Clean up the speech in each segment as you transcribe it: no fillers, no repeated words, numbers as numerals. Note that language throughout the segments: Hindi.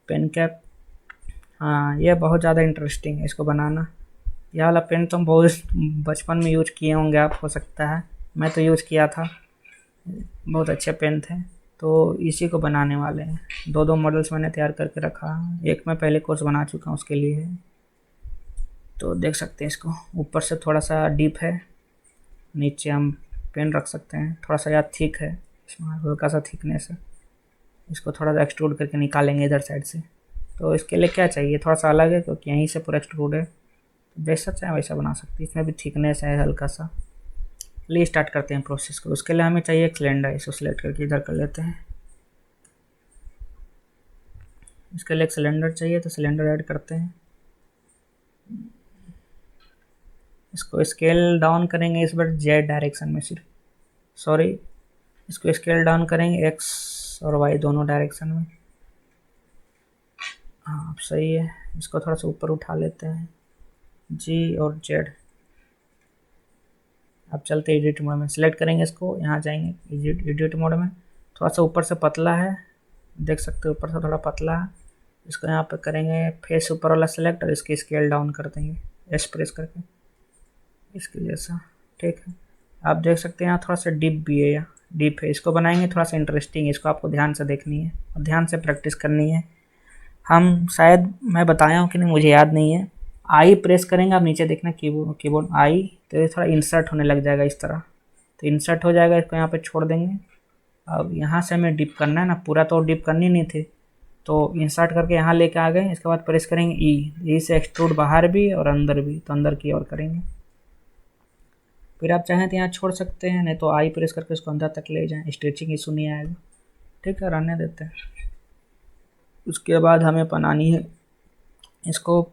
पेन कैप, हाँ ये बहुत ज़्यादा इंटरेस्टिंग है इसको बनाना। यह वाला पेन तो बहुत बचपन में यूज किए होंगे आप, हो सकता है, मैं तो यूज किया था, बहुत अच्छे पेन थे। तो इसी को बनाने वाले हैं, दो दो मॉडल्स मैंने तैयार करके रखा, एक मैं पहले कोर्स बना चुका हूँ उसके लिए है। तो देख सकते हैं इसको, ऊपर से थोड़ा सा डीप है, नीचे हम पेन रख सकते हैं, थोड़ा सा यार थिक है, इसमें हल्का सा थिकनेस है। इसको थोड़ा सा एक्सट्रूड करके निकालेंगे इधर साइड से। तो इसके लिए क्या चाहिए, थोड़ा सा अलग है क्योंकि यहीं से पूरा एक्सट्रूड है, तो जैसा चाहे वैसा बना सकते हैं। इसमें भी थिकनेस है हल्का सा। चलिए स्टार्ट करते हैं प्रोसेस को। उसके लिए हमें चाहिए एक सिलेंडर, इसको सिलेक्ट करके इधर कर लेते हैं। इसके लिए एक सिलेंडर चाहिए, तो सिलेंडर ऐड करते हैं। इसको स्केल डाउन करेंगे इस बार जेड डायरेक्शन में सिर्फ, सॉरी, इसको स्केल डाउन करेंगे एक्स और वाई दोनों डायरेक्शन में। हाँ अब सही है। इसको थोड़ा सा ऊपर उठा लेते हैं, जी और जेड। अब चलते हैं एडिट मोड में, सिलेक्ट करेंगे इसको, यहाँ जाएंगे एडिट मोड में। थोड़ा सा ऊपर से पतला है, देख सकते हो ऊपर से थोड़ा पतला है। इसको यहाँ पे करेंगे फेस ऊपर वाला सेलेक्ट और इसकी स्केल डाउन कर देंगे एस प्रेस करके, इसके जैसा। ठीक है, आप देख सकते हैं यहाँ थोड़ा सा डीप भी है, यहाँ डीप है। इसको बनाएंगे थोड़ा सा इंटरेस्टिंग, इसको आपको ध्यान से देखनी है और ध्यान से प्रैक्टिस करनी है। हम शायद मैं बताया हूँ कि नहीं मुझे याद नहीं है। आई प्रेस करेंगे, आप नीचे देखना कीबोर्ड आई, तो ये थोड़ा इंसर्ट होने लग जाएगा इस तरह, तो इंसर्ट हो जाएगा। इसको यहाँ पे छोड़ देंगे। अब यहाँ से हमें डिप करना है ना, पूरा तो डिप करनी नहीं थी, तो इंसर्ट करके यहाँ लेके आ गए। इसके बाद प्रेस करेंगे ई से एक्सट्रूड बाहर भी और अंदर भी, तो अंदर की ओर करेंगे। फिर आप चाहें तो यहाँ छोड़ सकते हैं, नहीं तो आई प्रेस करके इसको अंदर तक ले जाएं, स्ट्रेचिंग इशू नहीं आएगा। ठीक है, रहने देते हैं। उसके बाद हमें बनानी है इसको,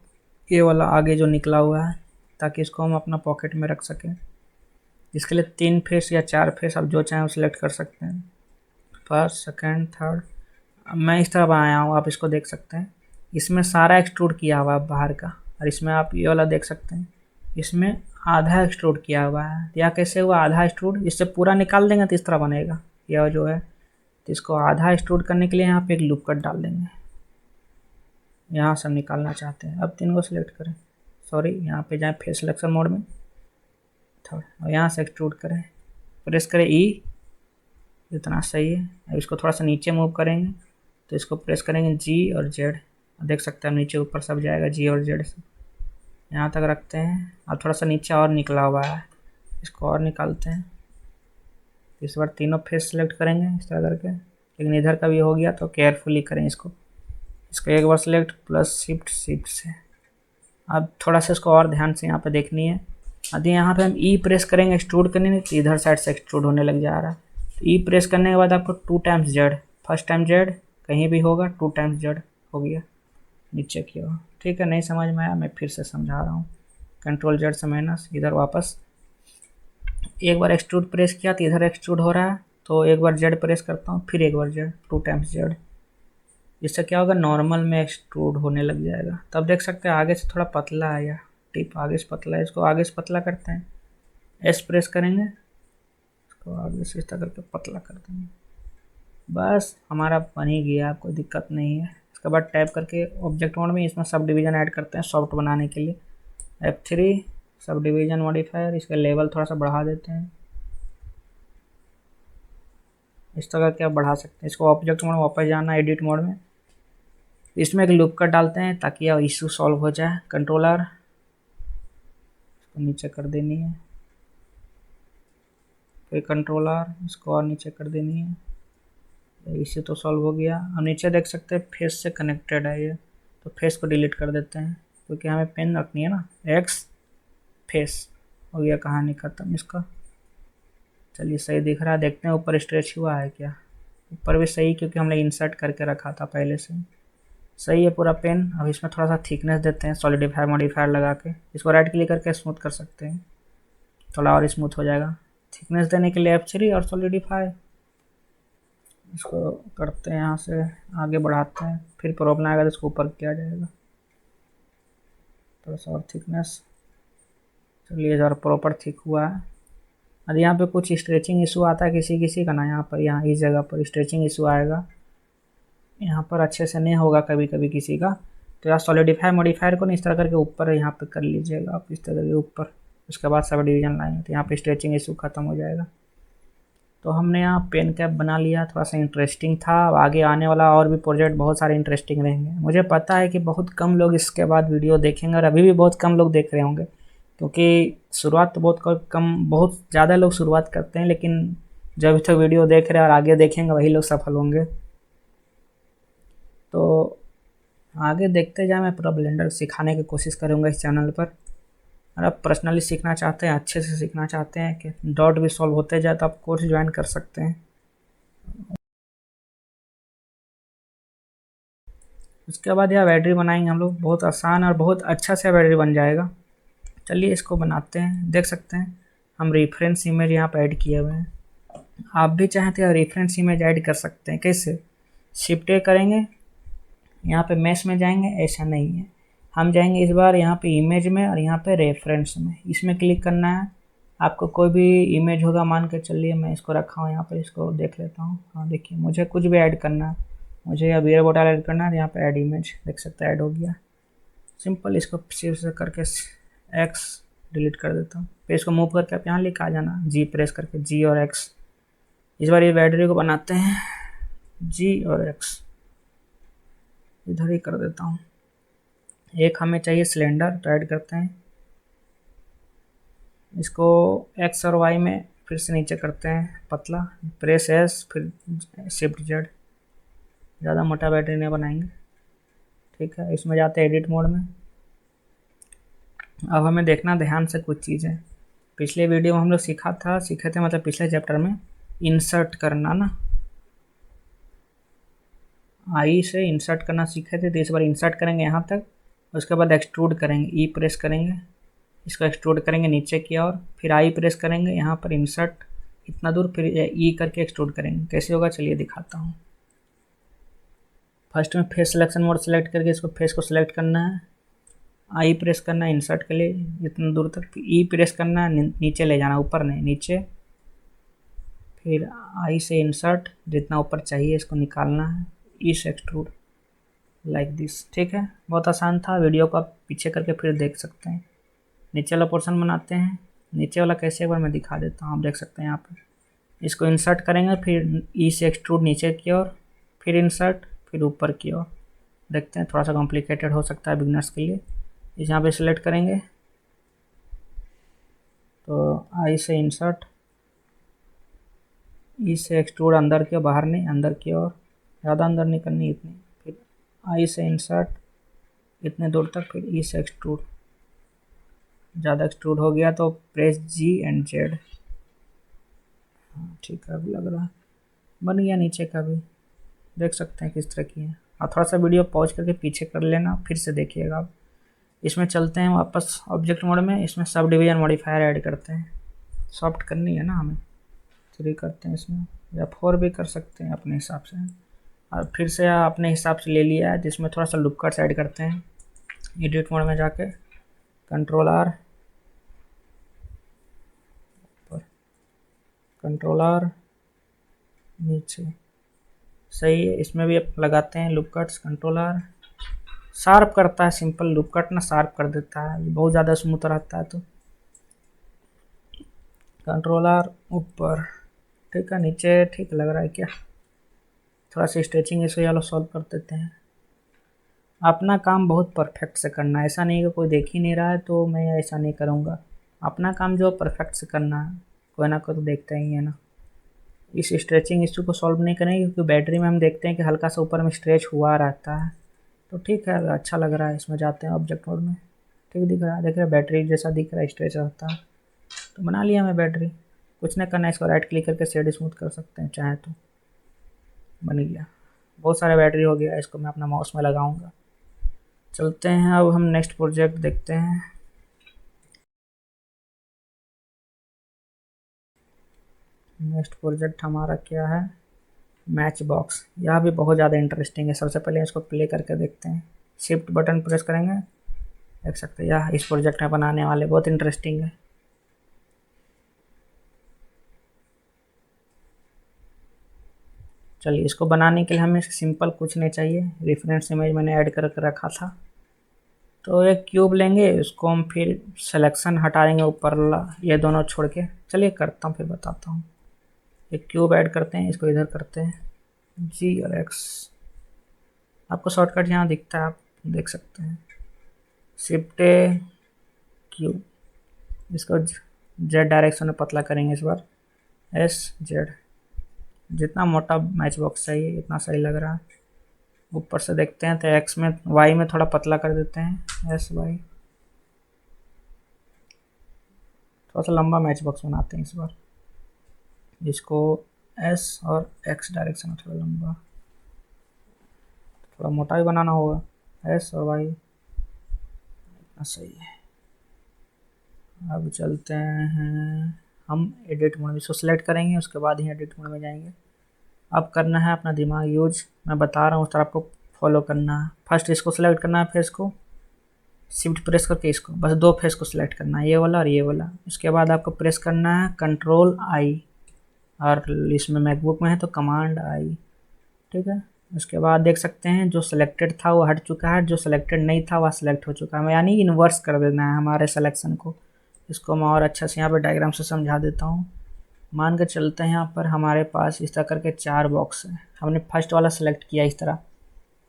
ये वाला आगे जो निकला हुआ है, ताकि इसको हम अपना पॉकेट में रख सकें। इसके लिए 3 फेस या 4 फेस आप जो चाहें वो सिलेक्ट कर सकते हैं, फर्स्ट सेकंड थर्ड। मैं इस तरह बनाया हूँ, आप इसको देख सकते हैं। इसमें सारा एक्सट्रूड किया हुआ है बाहर का, और इसमें आप ये वाला देख सकते हैं, इसमें आधा एक्सट्रूड किया हुआ है। या कैसे हुआ आधा एक्सट्रूड, इससे पूरा निकाल देंगे तो इस तरह बनेगा यह जो है। तो इसको आधा एक्सट्रूड करने के लिए यहाँ पे एक लूप कट डाल देंगे, यहाँ से हम निकालना चाहते हैं। अब 3 को सिलेक्ट करें, सॉरी यहाँ पे जाएँ फेस सिलेक्शन मोड में थर्ड, और यहाँ से एक्सट्रूड करें, प्रेस करें ई, इतना सही है। अब इसको थोड़ा सा नीचे मूव करेंगे, तो इसको प्रेस करेंगे जी और जेड, देख सकते हैं नीचे ऊपर सब जाएगा जी और जेड से, यहाँ तक रखते हैं। और थोड़ा सा नीचे और निकला हुआ है, इसको और निकालते हैं। इस बार तीनों फेस सेलेक्ट करेंगे इस तरह करके, लेकिन इधर का भी हो गया तो केयरफुली करें इसको। इसको एक बार सेलेक्ट प्लस शिफ्ट से। अब थोड़ा सा इसको और ध्यान से यहाँ पे देखनी है। यदि यहाँ पे हम ई प्रेस करेंगे एक्सट्रूड करने नहीं, तो इधर साइड से एक्सट्रूड होने लग जा रहा है। तो ई प्रेस करने के बाद आपको 2 times Z, first time Z कहीं भी होगा, 2 टाइम्स जेड हो गया नीचे की ओर। ठीक है, नहीं समझ में आया मैं फिर से समझा रहा हूँ। कंट्रोल जेड से माइनस, इधर वापस एक बार एक्सट्रूड प्रेस किया तो इधर एक्सट्रूड हो रहा है, तो एक बार जेड प्रेस करता हूँ, फिर एक बार जेड, 2 टाइम्स जेड। इससे क्या होगा, नॉर्मल में एक्सट्रूड होने लग जाएगा। तब देख सकते हैं आगे से थोड़ा पतला है, या टिप आगे से पतला है, इसको आगे से पतला करते हैं, एस प्रेस करेंगे, इसको आगे से इस तरह करके पतला कर देंगे। बस हमारा बन ही गया, कोई दिक्कत नहीं है। इसके बाद टाइप करके ऑब्जेक्ट मोड में इसमें सब डिवीज़न ऐड करते हैं सॉफ्ट बनाने के लिए। F3 सब डिवीज़न मॉडिफायर, इसका लेवल थोड़ा सा बढ़ा देते हैं, इस तरह क्या बढ़ा सकते हैं। इसको ऑब्जेक्ट मोड में वापस जाना, एडिट मोड में, इसमें एक लूप कट डालते हैं ताकि यह इशू सॉल्व हो जाए। कंट्रोलर इसको नीचे कर देनी है, फिर कंट्रोलर इसको और नीचे कर देनी है, इशू तो सॉल्व हो गया। अब नीचे देख सकते हैं फेस से कनेक्टेड है ये, तो फेस को डिलीट कर देते हैं क्योंकि हमें पेन रखनी है ना। एक्स फेस हो गया, कहानी खत्म इसका। चलिए सही दिख रहा है, देखते हैं ऊपर स्ट्रेच हुआ है क्या। ऊपर भी सही, क्योंकि हमने इंसर्ट करके रखा था पहले से। सही है पूरा पेन। अब इसमें थोड़ा सा थिकनेस देते हैं सॉलिडिफायर मॉडिफायर लगा के, इसको राइट क्लिक करके स्मूथ कर सकते हैं, थोड़ा और स्मूथ हो जाएगा। थिकनेस देने के लिए F3 और सॉलिडिफाई, इसको करते हैं यहाँ से आगे बढ़ाते हैं, फिर प्रॉब्लम आएगा तो इसको ऊपर किया जाएगा, थोड़ा सा और थिकनेस। चलिए ज़रा प्रॉपर थिक हुआ है। अब यहाँ पे कुछ स्ट्रेचिंग इशू आता है किसी किसी का ना, यहाँ पर यहाँ इस जगह पर स्ट्रेचिंग इशू आएगा, यहाँ पर अच्छे से नहीं होगा कभी कभी किसी का, तो यार सॉलिडिफाई मॉडिफायर को नहीं इस तरह करके ऊपर यहाँ पे कर लीजिएगा आप, इस तरह के ऊपर। उसके बाद सब डिवीजन लाएंगे तो यहाँ पे स्ट्रेचिंग इशू खत्म हो जाएगा। तो हमने यहाँ पेन कैप बना लिया, थोड़ा सा इंटरेस्टिंग था। अब आगे आने वाला और भी प्रोजेक्ट बहुत सारे इंटरेस्टिंग रहेंगे। मुझे पता है कि बहुत कम लोग इसके बाद वीडियो देखेंगे, और अभी भी बहुत कम लोग देख रहे होंगे, क्योंकि शुरुआत तो बहुत ज़्यादा लोग शुरुआत करते हैं, लेकिन जो अभी तक वीडियो देख रहे हैं और आगे देखेंगे वही लोग सफल होंगे। तो आगे देखते जाए, मैं पूरा ब्लेंडर सिखाने की कोशिश करूँगा इस चैनल पर। अगर आप पर्सनली सीखना चाहते हैं, अच्छे से सीखना चाहते हैं कि डॉट भी सॉल्व होते जाए, तो आप कोर्स ज्वाइन कर सकते हैं। उसके बाद यह बैटरी बनाएंगे हम लोग, बहुत आसान और बहुत अच्छा से बैटरी बन जाएगा। चलिए इसको बनाते हैं। देख सकते हैं हम रेफरेंस इमेज यहाँ पर ऐड किए हुए हैं। आप भी चाहें तो रेफरेंस इमेज ऐड कर सकते हैं। कैसे? शिफ्ट ए करेंगे, यहाँ पे मैश में जाएंगे, ऐसा नहीं है, हम जाएंगे इस बार यहाँ पे इमेज में और यहाँ पे रेफरेंस में, इसमें क्लिक करना है। आपको कोई भी इमेज होगा, मान के चलिए मैं इसको रखा हूँ यहाँ पे, इसको देख लेता हूँ। हाँ देखिए, मुझे कुछ भी ऐड करना है, मुझे या बियर बोतल ऐड करना है, यहाँ पे ऐड इमेज, देख सकते हैं ऐड हो गया। सिंपल इसको शिफ्ट से करके एक्स डिलीट कर देता हूँ, फिर इसको मूव करके आप यहाँ लेके आ जाना, जी प्रेस करके, जी और एक्स। इस बार ये बैटरी को बनाते हैं, जी और एक्स इधर ही कर देता हूँ। एक हमें चाहिए सिलेंडर, तो ऐड करते हैं इसको, एक्स और वाई में फिर से नीचे करते हैं पतला, प्रेस एस फिर शिफ्ट जेड। ज़्यादा मोटा बैटरी नहीं बनाएंगे, ठीक है। इसमें जाते हैं एडिट मोड में। अब हमें देखना ध्यान से कुछ चीज़ें, पिछले वीडियो में हम लोग सीखे थे मतलब पिछले चैप्टर में इंसर्ट करना ना, आई से इंसर्ट करना सीखे थे, तो इस बार इंसर्ट करेंगे यहाँ तक, उसके बाद एक्सट्रूड करेंगे, ई प्रेस करेंगे, इसको एक्सट्रूड करेंगे नीचे की ओर, फिर आई प्रेस करेंगे, यहाँ पर इंसर्ट इतना दूर, फिर ई करके एक्सट्रूड करेंगे। कैसे होगा चलिए दिखाता हूँ। फर्स्ट में फेस सिलेक्शन मोड सेलेक्ट करके इसको फेस को सिलेक्ट करना है, आई प्रेस करना है इंसर्ट के लिए इतना दूर तक, फिर ई प्रेस करना है, नीचे ले जाना, ऊपर नहीं नीचे, फिर आई से इंसर्ट जितना ऊपर चाहिए इसको निकालना है, ई से एक्सट्रूड लाइक दिस, ठीक है। बहुत आसान था, वीडियो को आप पीछे करके फिर देख सकते हैं। नीचे वाला पोर्शन बनाते हैं, नीचे वाला कैसे एक बार मैं दिखा देता हूँ, आप देख सकते हैं यहाँ पर। इसको इंसर्ट करेंगे, फिर ई से एक्सट्रूड नीचे की ओर, फिर इंसर्ट, फिर ऊपर की ओर। देखते हैं, थोड़ा सा कॉम्प्लिकेटेड हो सकता है बिगनर्स के लिए। इस यहाँ पे सिलेक्ट करेंगे, तो आई से इंसर्ट, ई से एक्सट्रूड अंदर की ओर, बाहर नहीं अंदर की ओर, ज़्यादा अंदर नहीं करनी इतनी, फिर आई से इंसर्ट इतने दूर तक, फिर ई से एक्सट्रूड, ज़्यादा एक्सट्रूड हो गया तो प्रेस जी एंड जेड। हाँ ठीक है, अब लग रहा है बन गया। नीचे का भी देख सकते हैं किस तरह की है। और थोड़ा सा वीडियो पॉज करके पीछे कर लेना, फिर से देखिएगा आप। इसमें चलते हैं वापस ऑब्जेक्ट मोड में, इसमें सब डिवीजन मॉडिफायर ऐड करते हैं, सॉफ्ट करनी है ना हमें, 3 करते हैं इसमें, या 4 भी कर सकते हैं अपने हिसाब से। और फिर से अपने हिसाब से ले लिया है, जिसमें थोड़ा सा लुक कट्स ऐड करते हैं। एडिट मोड में जाके कंट्रोल आर, कंट्रोल आर नीचे, सही है। इसमें भी लगाते हैं look cuts, control R, sharp करता है, सिंपल लुक कट ना शार्प कर देता है, बहुत ज़्यादा स्मूथ रहता है, तो कंट्रोल आर ऊपर, ठीक है। नीचे ठीक लग रहा है क्या? थोड़ा सा स्ट्रेचिंग इसको ये सॉल्व कर देते हैं। अपना काम बहुत परफेक्ट से करना है, ऐसा नहीं कि कोई देख ही नहीं रहा है तो मैं ऐसा नहीं करूँगा। अपना काम जो परफेक्ट से करना है, कोई ना कोई तो देखता ही है ना। इस स्ट्रेचिंग इशू को सॉल्व नहीं करेंगे, क्योंकि बैटरी में हम देखते हैं कि हल्का सा ऊपर में स्ट्रेच हुआ रहता है, तो ठीक है, अच्छा लग रहा है। इसमें जाते हैं ऑब्जेक्ट मोड में, ठीक दिख रहा है, देख रहे बैटरी जैसा दिख रहा है, स्ट्रेच रहता है। तो बना लिया मैं बैटरी, कुछ नहीं करना है, इसको राइट क्लिक करके शेड स्मूथ कर सकते हैं चाहे तो, बन गया। बहुत सारा बैटरी हो गया, इसको मैं अपना माउस में लगाऊंगा। चलते हैं अब हम नेक्स्ट प्रोजेक्ट देखते हैं। नेक्स्ट प्रोजेक्ट हमारा क्या है? Match box. यह भी बहुत ज़्यादा इंटरेस्टिंग है। सबसे पहले इसको प्ले करके देखते हैं, शिफ्ट बटन प्रेस करेंगे, देख सकते हैं यह इस प्रोजेक्ट में बनाने वाले, बहुत इंटरेस्टिंग है। चलिए इसको बनाने के लिए हमें सिंपल कुछ नहीं चाहिए, रेफरेंस इमेज मैंने ऐड करके रखा था। तो एक क्यूब लेंगे, उसको हम फिर सिलेक्शन हटाएंगे ऊपर वाला, ये दोनों छोड़ के। चलिए करता हूँ फिर बताता हूँ। एक क्यूब ऐड करते हैं, इसको इधर करते हैं, जी और एक्स। आपको शॉर्टकट यहाँ दिखता है, आप देख सकते हैं, शिफ्ट क्यूब। इसको जेड डायरेक्शन में पतला करेंगे इस बार, एस जेड। जितना मोटा मैच बॉक्स चाहिए इतना सही लग रहा है। ऊपर से देखते हैं तो एक्स में, वाई में थोड़ा पतला कर देते हैं, एस वाई। थोड़ा सा लंबा मैच बॉक्स बनाते हैं इस बार, इसको एस और एक्स डायरेक्शन में थोड़ा लंबा, थोड़ा मोटा भी बनाना होगा, एस और वाई। सही है। अब चलते हैं हम एडिट मोड में, इसको सिलेक्ट करेंगे, उसके बाद ही एडिट मोड में जाएंगे। अब करना है अपना दिमाग यूज, मैं बता रहा हूँ उस तरह आपको फॉलो करना है। फर्स्ट इसको सिलेक्ट करना है फेस को, शिफ्ट प्रेस करके इसको बस दो फेस को सिलेक्ट करना है, ये वाला और ये वाला। उसके बाद आपको प्रेस करना है कंट्रोल आई, और इसमें मैकबुक में है तो कमांड आई, ठीक है। उसके बाद देख सकते हैं जो सिलेक्टेड था वो हट चुका है, जो सिलेक्टेड नहीं था वह सिलेक्ट हो चुका है, यानी इन्वर्स कर देना है हमारे सिलेक्शन को। इसको मैं और अच्छा से यहाँ पर डायग्राम से समझा देता हूँ। मान के चलते हैं यहाँ पर हमारे पास इस तरह करके 4 बॉक्स है, हमने फर्स्ट वाला सेलेक्ट किया इस तरह,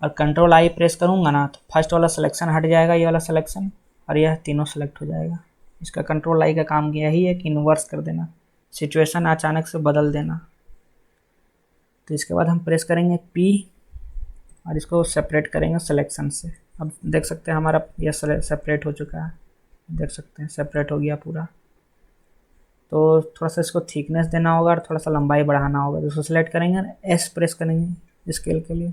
और कंट्रोल आई प्रेस करूँगा ना तो फर्स्ट वाला सिलेक्शन हट जाएगा, ये वाला सिलेक्शन, और यह तीनों सेलेक्ट हो जाएगा। इसका कंट्रोल आई का काम यही है कि इन्वर्स कर देना, सिचुएशन अचानक से बदल देना। तो इसके बाद हम प्रेस करेंगे पी और इसको सेपरेट करेंगे सिलेक्शन से। अब देख सकते हैं हमारा यह सेपरेट हो चुका है, देख सकते हैं सेपरेट हो गया पूरा। तो थोड़ा सा इसको थिकनेस देना होगा और थोड़ा सा लंबाई बढ़ाना होगा, तो इसको सेलेक्ट करेंगे, एस प्रेस करेंगे स्केल के लिए।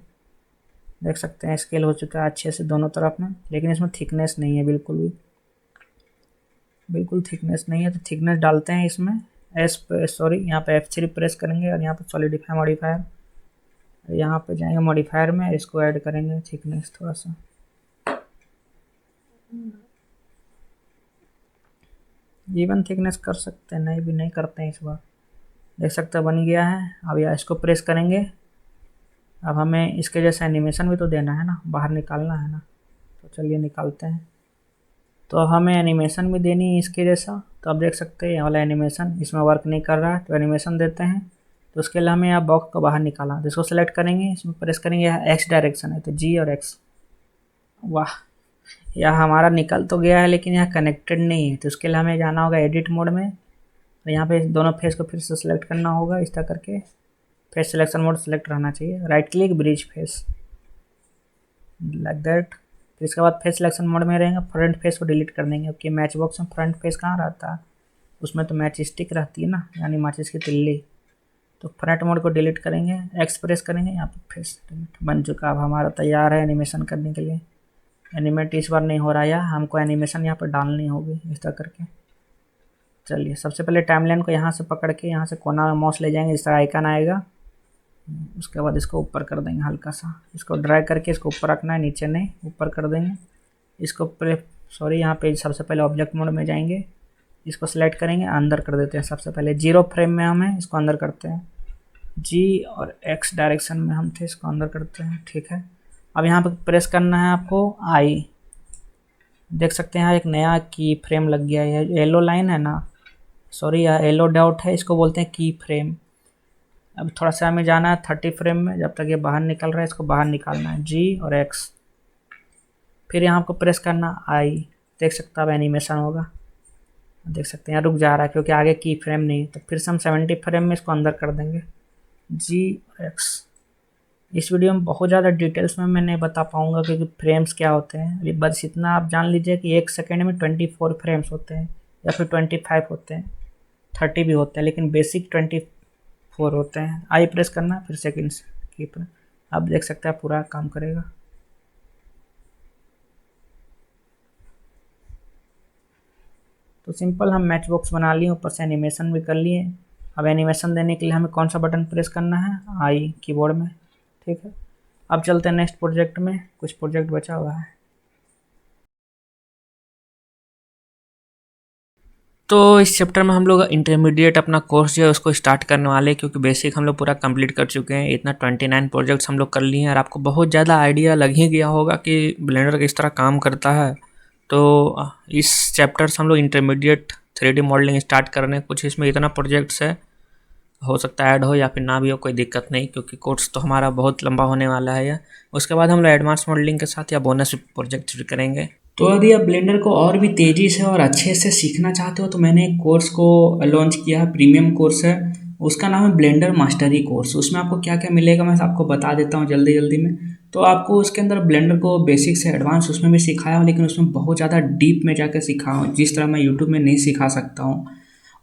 देख सकते हैं स्केल हो चुका है अच्छे से दोनों तरफ में, लेकिन इसमें थिकनेस नहीं है, बिल्कुल भी बिल्कुल थिकनेस नहीं है। तो थिकनेस डालते हैं इसमें, यहाँ पे F3 प्रेस करेंगे और यहाँ पे सॉलिडिफाई मॉडिफायर, यहाँ पे जाएंगे मॉडिफायर में, इसको ऐड करेंगे थिकनेस थोड़ा सा। इवन थिकनेस कर सकते हैं, नहीं भी नहीं करते हैं इस बार। देख सकते हैं बन गया है। अब या इसको प्रेस करेंगे, अब हमें इसके जैसा एनिमेशन भी तो देना है ना, बाहर निकालना है ना, तो चलिए निकालते हैं। तो हमें एनिमेशन भी देनी है इसके जैसा, तो आप देख सकते हैं ये वाला एनिमेशन इसमें वर्क नहीं कर रहा है, तो एनिमेशन देते हैं। तो उसके लिए हमें यहाँ बॉक्स को बाहर निकाला, तो इसको सेलेक्ट करेंगे, इसमें प्रेस करेंगे, यहाँ एक्स डायरेक्शन है तो जी और एक्स। वाह, यह हमारा निकल तो गया है लेकिन यह कनेक्टेड नहीं है, तो उसके लिए हमें जाना होगा एडिट मोड में। तो यहाँ पे दोनों फेस को फिर से सिलेक्ट करना होगा इस तरह करके, फेस सिलेक्शन मोड सेलेक्ट रहना चाहिए, right click bridge face like that. फिर इसके बाद फेस सिलेक्शन मोड में रहेंगे, फ्रंट फेस को डिलीट कर देंगे, क्योंकि मैच बॉक्स में फ्रंट फेस कहाँ रहता है, उसमें तो मैच स्टिक रहती है ना, यानी माचिस की तिल्ली। तो फ्रंट मोड को डिलीट करेंगे, एक्स प्रेस करेंगे, यहाँ पे फेस डिलीट बन चुका। अब हमारा तैयार है एनिमेशन करने के लिए। एनिमेट इस बार नहीं हो रहा है, हमको एनिमेशन यहाँ पर डालनी होगी इस तरह करके। चलिए सबसे पहले टाइमलाइन को यहाँ से पकड़ के यहाँ से कोना में माउस ले जाएंगे, इस तरह आइकन आएगा। उसके बाद इसको ऊपर कर देंगे हल्का सा, इसको ड्रैग करके इसको ऊपर रखना है, नीचे नहीं, ऊपर कर देंगे इसको। यहाँ पे सबसे पहले ऑब्जेक्ट मोड में जाएंगे, इसको सिलेक्ट करेंगे, अंदर कर देते हैं। सबसे पहले 0 फ्रेम में हमें इसको अंदर करते हैं, जी और एक्स डायरेक्शन में हम थे, इसको अंदर करते हैं, ठीक है। अब यहाँ पे प्रेस करना है आपको आई, देख सकते हैं यहाँ एक नया की फ्रेम लग गया है, येलो लाइन है ना, सॉरी यह येलो डॉट है, इसको बोलते हैं की फ्रेम। अब थोड़ा सा हमें जाना है 30 फ्रेम में, जब तक ये बाहर निकल रहा है इसको बाहर निकालना है, जी और एक्स। फिर यहाँ आपको प्रेस करना आई, देख सकते हैं अब एनिमेशन होगा, देख सकते हैं यहाँ रुक जा रहा है क्योंकि आगे की फ्रेम नहीं। तो फिर से हम 70 फ्रेम में इसको अंदर कर देंगे, जी और एक्स। इस वीडियो में बहुत ज़्यादा डिटेल्स में मैं नहीं बता पाऊँगा क्योंकि फ्रेम्स क्या होते हैं, बस इतना आप जान लीजिए कि 1 सेकेंड में 24 फ्रेम्स होते हैं, या फिर 25 होते हैं, 30 भी होते हैं, लेकिन बेसिक 24 होते हैं। आई प्रेस करना फिर सेकेंड्स की पर, आप देख सकते हैं पूरा काम करेगा। तो सिंपल हम मैच बॉक्स बना लिए, ऊपर से एनिमेशन भी कर लिए। अब एनिमेशन देने के लिए हमें कौन सा बटन प्रेस करना है, आई कीबोर्ड में, ठीक है। अब चलते हैं नेक्स्ट प्रोजेक्ट में, कुछ प्रोजेक्ट बचा हुआ है। तो इस चैप्टर में हम लोग इंटरमीडिएट अपना कोर्स जो है उसको स्टार्ट करने वाले हैं, क्योंकि बेसिक हम लोग पूरा कंप्लीट कर चुके हैं। इतना 29 प्रोजेक्ट्स हम लोग कर लिए हैं और आपको बहुत ज़्यादा आइडिया लग ही गया होगा कि ब्लेंडर किस तरह काम करता है। तो इस चैप्टर से हम लोग इंटरमीडिएट 3D मॉडलिंग स्टार्ट कर रहे हैं। कुछ इसमें इतना प्रोजेक्ट्स है, हो सकता है ऐड हो या फिर ना भी हो, कोई दिक्कत नहीं, क्योंकि कोर्स तो हमारा बहुत लंबा होने वाला है। उसके बाद हम लोग एडवांस मॉडलिंग के साथ या बोनस प्रोजेक्ट भी करेंगे। तो यदि आप ब्लेंडर को और भी तेज़ी से और अच्छे से सीखना चाहते हो तो मैंने एक कोर्स को लॉन्च किया है, प्रीमियम कोर्स है, उसका नाम है ब्लेंडर मास्टरी कोर्स। उसमें आपको क्या क्या मिलेगा मैं आपको बता देता हूँ जल्दी जल्दी में। तो आपको उसके अंदर ब्लेंडर को बेसिक से एडवांस उसमें भी सिखाया हूँ, लेकिन उसमें बहुत ज़्यादा डीप में जाकर सिखाया हूँ, जिस तरह मैं यूट्यूब में नहीं सिखा सकता हूँ।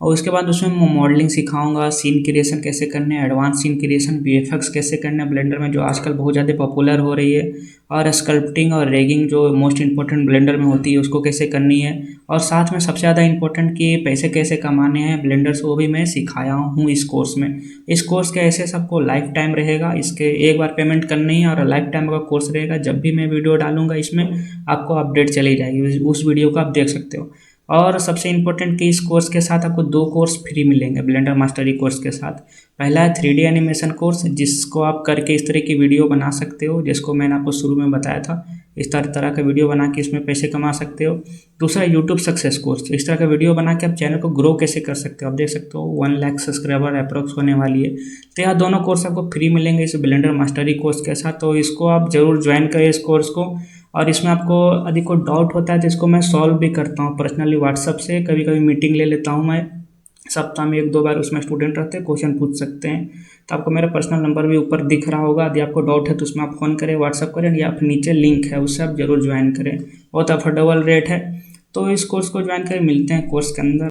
और उसके बाद उसमें मॉडलिंग सिखाऊंगा, सीन क्रिएशन कैसे करने हैं, एडवांस सीन क्रिएशन, वीएफएक्स कैसे करने हैं ब्लेंडर में, जो आजकल बहुत ज़्यादा पॉपुलर हो रही है, और स्कल्पटिंग और रेगिंग जो मोस्ट इंपॉर्टेंट ब्लेंडर में होती है उसको कैसे करनी है। और साथ में सबसे ज़्यादा इंपॉर्टेंट कि पैसे कैसे कमाने हैं ब्लेंडर से, वो भी मैं सिखाया हूँ इस कोर्स में। इस कोर्स के ऐसे सबको लाइफ टाइम रहेगा, इसके एक बार पेमेंट करनी है और लाइफ टाइम का कोर्स रहेगा। जब भी मैं वीडियो डालूंगा इसमें आपको अपडेट चली जाएगी, उस वीडियो को आप देख सकते हो। और सबसे इम्पोर्टेंट कि इस कोर्स के साथ आपको 2 कोर्स फ्री मिलेंगे ब्लेंडर मास्टरी कोर्स के साथ। पहला है 3D एनिमेशन कोर्स, जिसको आप करके इस तरह की वीडियो बना सकते हो, जिसको मैंने आपको शुरू में बताया था, इस तरह का वीडियो बना के इसमें पैसे कमा सकते हो। दूसरा यूट्यूब सक्सेस कोर्स, इस तरह का वीडियो बना के आप चैनल को ग्रो कैसे कर सकते हो। आप देख सकते हो 1 लाख सब्सक्राइबर अप्रोक्स होने वाली है। तो यह दोनों कोर्स आपको फ्री मिलेंगे इस ब्लेंडर मास्टरी कोर्स के साथ, तो इसको आप ज़रूर ज्वाइन करें इस कोर्स को। और इसमें आपको यदि कोई डाउट होता है तो इसको मैं सॉल्व भी करता हूँ पर्सनली व्हाट्सअप से, कभी कभी मीटिंग ले लेता हूँ मैं, सप्ताह में 1-2 बार उसमें स्टूडेंट रहते हैं, क्वेश्चन पूछ सकते हैं। तो आपको मेरा पर्सनल नंबर भी ऊपर दिख रहा होगा, यदि आपको डाउट है तो उसमें आप फ़ोन करें, व्हाट्सअप करें, या फिर नीचे लिंक है उससे आप जरूर ज्वाइन करें, बहुत अफोर्डेबल रेट है। तो इस कोर्स को ज्वाइन करें, मिलते हैं कोर्स के अंदर।